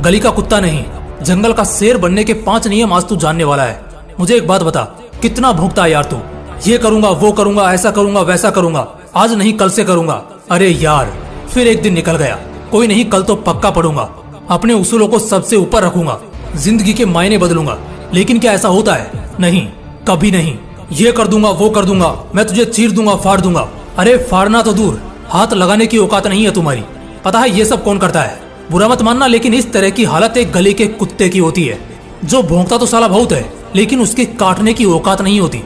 गली का कुत्ता नहीं, जंगल का शेर बनने के 5 नियम आज तू जानने वाला है। मुझे एक बात बता, कितना भौंकता है यार तू। ये करूंगा, वो करूंगा, ऐसा करूंगा, वैसा करूंगा, आज नहीं कल से करूंगा। अरे यार, फिर एक दिन निकल गया। कोई नहीं, कल तो पक्का पढ़ूंगा, अपने उसूलों को सबसे ऊपर रखूंगा, जिंदगी के मायने बदलूंगा। लेकिन क्या ऐसा होता है? नहीं, कभी नहीं। ये कर दूंगा, वो कर दूंगा, मैं तुझे चीर दूंगा, फाड़ दूंगा। अरे फाड़ना तो दूर, हाथ लगाने की औकात नहीं है तुम्हारी। पता है ये सब कौन करता है? बुरा मत मानना, लेकिन इस तरह की हालत एक गली के कुत्ते की होती है, जो भौंकता तो साला बहुत है, लेकिन उसके काटने की औकात नहीं होती।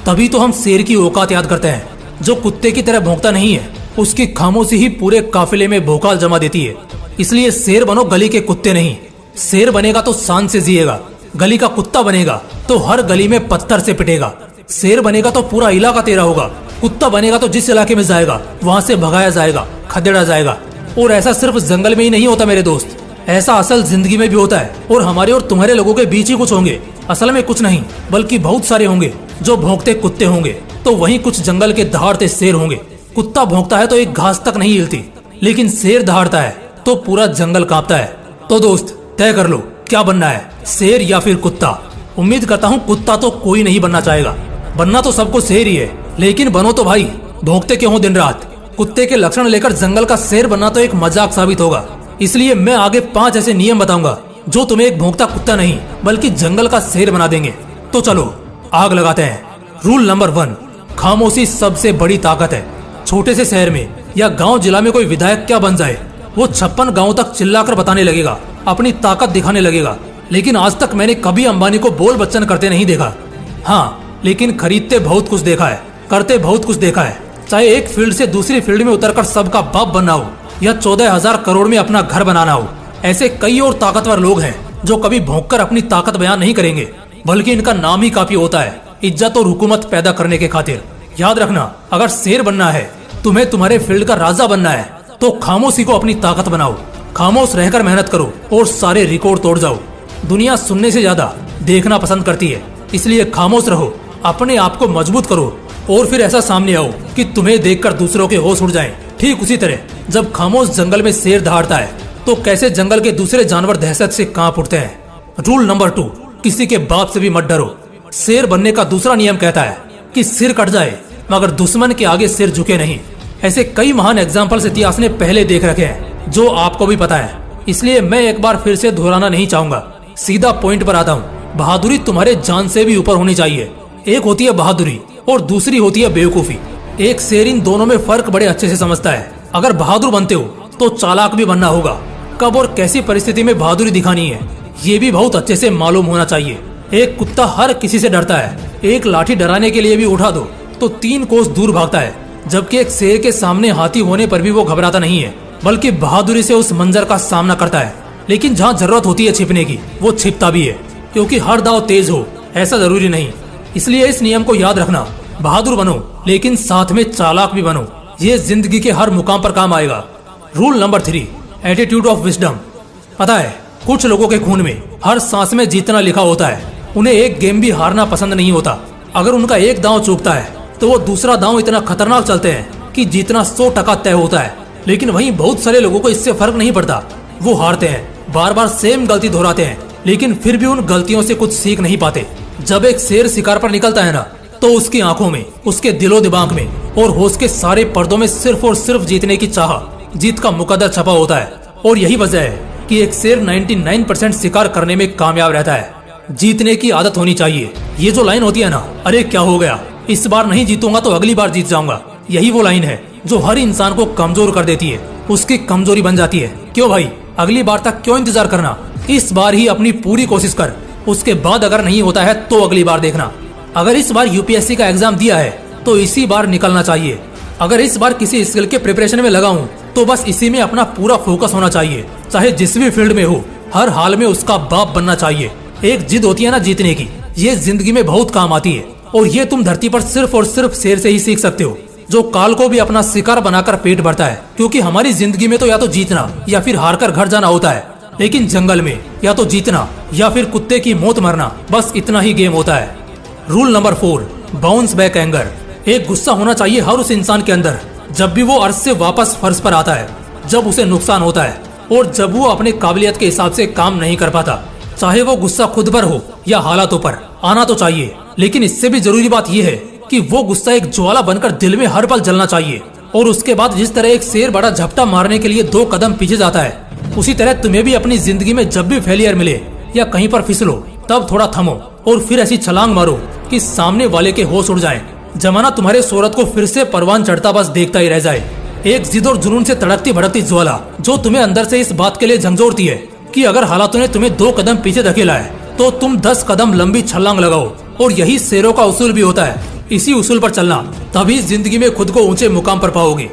तभी तो हम शेर की औकात याद करते हैं, जो कुत्ते की तरह भौंकता नहीं है, उसकी खामोशी ही पूरे काफिले में भौकाल जमा देती है। इसलिए शेर बनो, गली के कुत्ते नहीं। शेर बनेगा तो शान से जिएगा, गली का कुत्ता बनेगा तो हर गली में पत्थर से पिटेगा। शेर बनेगा तो पूरा इलाका तेरा होगा, कुत्ता बनेगा तो जिस इलाके में जाएगा वहां से भगाया जाएगा, खदेड़ा जाएगा। और ऐसा सिर्फ जंगल में ही नहीं होता मेरे दोस्त, ऐसा असल जिंदगी में भी होता है। और हमारे और तुम्हारे लोगों के बीच ही कुछ होंगे, असल में कुछ नहीं बल्कि बहुत सारे होंगे जो भौंकते कुत्ते होंगे, तो वहीं कुछ जंगल के दहाड़ते शेर होंगे। कुत्ता भौंकता है तो एक घास तक नहीं हिलती, लेकिन शेर दहाड़ता है तो पूरा जंगल कांपता है। तो दोस्त तय कर लो, क्या बनना है, शेर या फिर कुत्ता? उम्मीद करता हूँ कुत्ता तो कोई नहीं बनना चाहेगा, बनना तो सबको शेर ही है। लेकिन बनो तो भाई, भौंकते क्यों हो दिन रात? कुत्ते के लक्षण लेकर जंगल का शेर बनना तो एक मजाक साबित होगा। इसलिए मैं आगे 5 ऐसे नियम बताऊंगा जो तुम्हें एक भौंकता कुत्ता नहीं बल्कि जंगल का शेर बना देंगे। तो चलो आग लगाते हैं। रूल नंबर 1, खामोशी सबसे बड़ी ताकत है। छोटे से शहर में या गांव जिला में कोई विधायक क्या बन जाए, वो 56 गांव तक चिल्लाकर बताने लगेगा, अपनी ताकत दिखाने लगेगा। लेकिन आज तक मैंने कभी अंबानी को बोल बच्चन करते नहीं देखा। हाँ, लेकिन खरीदते बहुत कुछ देखा है, करते बहुत कुछ देखा है। चाहे एक फील्ड से दूसरी फील्ड में उतरकर सबका बाप बनना हो या 14,000 करोड़ में अपना घर बनाना हो, ऐसे कई और ताकतवर लोग हैं जो कभी भौंककर अपनी ताकत बयान नहीं करेंगे, बल्कि इनका नाम ही काफी होता है इज्जत और हुकूमत पैदा करने के खातिर। याद रखना, अगर शेर बनना है, तुम्हें तुम्हारे फील्ड का राजा बनना है, तो खामोशी को अपनी ताकत बनाओ। खामोश रहकर मेहनत करो और सारे रिकॉर्ड तोड़ जाओ। दुनिया सुनने से ज्यादा देखना पसंद करती है, इसलिए खामोश रहो, अपने आप को मजबूत करो और फिर ऐसा सामने आओ कि तुम्हें देखकर दूसरों के होश उड़ जाएं। ठीक उसी तरह जब खामोश जंगल में शेर दहाड़ता है, तो कैसे जंगल के दूसरे जानवर दहशत से कांप उठते हैं। रूल नंबर 2, किसी के बाप से भी मत डरो। शेर बनने का दूसरा नियम कहता है कि सिर कट जाए मगर दुश्मन के आगे सिर झुके नहीं। ऐसे कई महान एग्जाम्पल्स इतिहास ने पहले देख रखे हैं, जो आपको भी पता है, इसलिए मैं एक बार फिर से दोहराना नहीं चाहूंगा। सीधा पॉइंट पर आता हूँ। बहादुरी तुम्हारे जान से भी ऊपर होनी चाहिए। एक होती है बहादुरी और दूसरी होती है बेवकूफी। एक शेर इन दोनों में फर्क बड़े अच्छे से समझता है। अगर बहादुर बनते हो तो चालाक भी बनना होगा। कब और कैसी परिस्थिति में बहादुरी दिखानी है, ये भी बहुत अच्छे से मालूम होना चाहिए। एक कुत्ता हर किसी से डरता है, एक लाठी डराने के लिए भी उठा दो तो 3 कोस दूर भागता है, जबकि एक शेर के सामने हाथी होने पर भी वो घबराता नहीं है, बल्कि बहादुरी से उस मंजर का सामना करता है। लेकिन जहाँ जरूरत होती है छिपने की, वो छिपता भी है, क्योंकि हर दाव तेज हो ऐसा जरूरी नहीं। इसलिए इस नियम को याद रखना, बहादुर बनो लेकिन साथ में चालाक भी बनो। ये जिंदगी के हर मुकाम पर काम आएगा। Rule number 3, attitude of wisdom. पता है, कुछ लोगों के खून में हर सांस में जीतना लिखा होता है। उन्हें एक गेम भी हारना पसंद नहीं होता। अगर उनका एक दांव चूकता है तो वो दूसरा दांव इतना खतरनाक चलते हैं कि जीतना 100% तय होता है। लेकिन वहीं बहुत सारे लोगों को इससे फर्क नहीं पड़ता, वो हारते हैं, बार बार सेम गलती दोहराते हैं, लेकिन फिर भी उन गलतियों से कुछ सीख नहीं पाते। जब एक शेर शिकार पर निकलता है ना, तो उसकी आंखों में, उसके दिलो दिमाग में और होश के सारे पर्दों में सिर्फ और सिर्फ जीतने की चाह, जीत का मुकद्दर छपा होता है। और यही वजह है कि एक शेर 99% शिकार करने में कामयाब रहता है। जीतने की आदत होनी चाहिए। ये जो लाइन होती है ना, अरे क्या हो गया, इस बार नहीं जीतूंगा तो अगली बार जीत जाऊंगा, यही वो लाइन है जो हर इंसान को कमजोर कर देती है, उसकी कमजोरी बन जाती है। क्यों भाई, अगली बार तक क्यों इंतजार करना? इस बार ही अपनी पूरी कोशिश कर, उसके बाद अगर नहीं होता है तो अगली बार देखना। अगर इस बार यूपीएससी का एग्जाम दिया है तो इसी बार निकलना चाहिए। अगर इस बार किसी स्किल के प्रिपरेशन में लगा हूँ तो बस इसी में अपना पूरा फोकस होना चाहिए, चाहे जिस भी फील्ड में हो, हर हाल में उसका बाप बनना चाहिए। एक जिद होती है ना जीतने की, ये जिंदगी में बहुत काम आती है, और ये तुम धरती पर सिर्फ और सिर्फ शेर से ही सीख सकते हो, जो काल को भी अपना शिकार बनाकर पेट भरता है। क्योंकि हमारी जिंदगी में तो या तो जीतना या फिर हार कर घर जाना होता है, लेकिन जंगल में या तो जीतना या फिर कुत्ते की मौत मरना, बस इतना ही गेम होता है। Rule number 4, bounce back anger. एक गुस्सा होना चाहिए हर उस इंसान के अंदर जब भी वो अर्श से वापस फर्श पर आता है, जब उसे नुकसान होता है, और जब वो अपने काबिलियत के हिसाब से काम नहीं कर पाता, चाहे वो गुस्सा खुद पर हो या हालातों पर, आना तो चाहिए। लेकिन इससे भी जरूरी बात यह है कि वो गुस्सा एक ज्वाला बनकर दिल में हर पल जलना चाहिए। और उसके बाद जिस तरह एक शेर बड़ा झपटा मारने के लिए 2 कदम पीछे जाता है, उसी तरह तुम्हें भी अपनी जिंदगी में जब भी फेलियर मिले या कहीं पर फिसलो, तब थोड़ा थमो और फिर ऐसी छलांग मारो कि सामने वाले के होश उड़ जाएं। जमाना तुम्हारे शोहरत को फिर से परवान चढ़ता बस देखता ही रह जाए। एक जिद और जुनून से तड़कती भड़कती ज्वाला जो तुम्हें अंदर से इस बात के लिए झंझोड़ती है कि अगर हालातों ने तुम्हें 2 कदम पीछे धकेला है तो तुम 10 कदम लंबी छलांग लगाओ। और यही शेरों का उसूल भी होता है। इसी उसूल पर चलना, तभी जिंदगी में खुद को ऊंचे मुकाम पर पाओगे।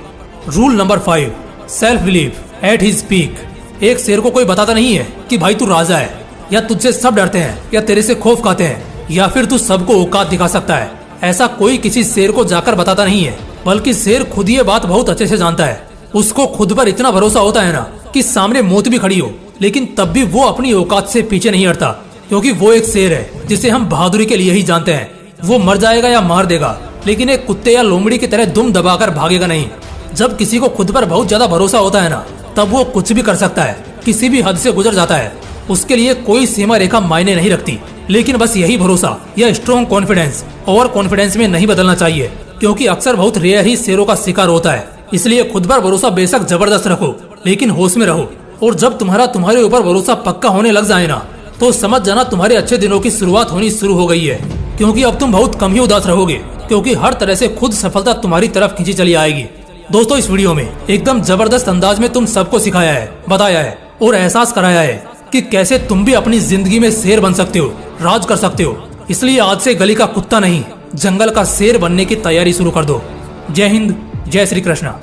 Rule number 5, self believe at his peak. एक शेर को कोई बताता नहीं है कि भाई तू राजा है, या तुझसे सब डरते हैं, या तेरे से खौफ खाते हैं, या फिर तू सबको औकात दिखा सकता है। ऐसा कोई किसी शेर को जाकर बताता नहीं है, बल्कि शेर खुद ये बात बहुत अच्छे से जानता है। उसको खुद पर इतना भरोसा होता है ना कि सामने मौत भी खड़ी हो, लेकिन तब भी वो अपनी औकात से पीछे नहीं हटता, क्योंकि वो एक शेर है जिसे हम बहादुरी के लिए ही जानते हैं। वो मर जाएगा या मार देगा, लेकिन एक कुत्ते या लोमड़ी की तरह दुम दबाकर भागेगा नहीं। जब किसी को खुद पर बहुत ज्यादा भरोसा होता है ना, तब वो कुछ भी कर सकता है, किसी भी हद से गुजर जाता है। उसके लिए कोई सीमा रेखा मायने नहीं रखती। लेकिन बस यही भरोसा या स्ट्रॉन्ग कॉन्फिडेंस ओवर कॉन्फिडेंस में नहीं बदलना चाहिए, क्योंकि अक्सर बहुत रेयर ही शेरों का शिकार होता है। इसलिए खुद पर भरोसा बेशक जबरदस्त रखो, लेकिन होश में रहो। और जब तुम्हारे ऊपर भरोसा पक्का होने लग जाए ना, तो समझ जाना तुम्हारे अच्छे दिनों की शुरुआत होनी शुरू हो गई है। क्योंकि अब तुम बहुत कम ही उदास रहोगे, क्योंकि हर तरह से खुद सफलता तुम्हारी तरफ खींची चली आएगी। दोस्तों, इस वीडियो में एकदम जबरदस्त अंदाज में तुम सबको सिखाया है, बताया है और एहसास कराया है कि कैसे तुम भी अपनी जिंदगी में शेर बन सकते हो, राज कर सकते हो। इसलिए आज से गली का कुत्ता नहीं, जंगल का शेर बनने की तैयारी शुरू कर दो। जय हिंद, जय श्री कृष्णा।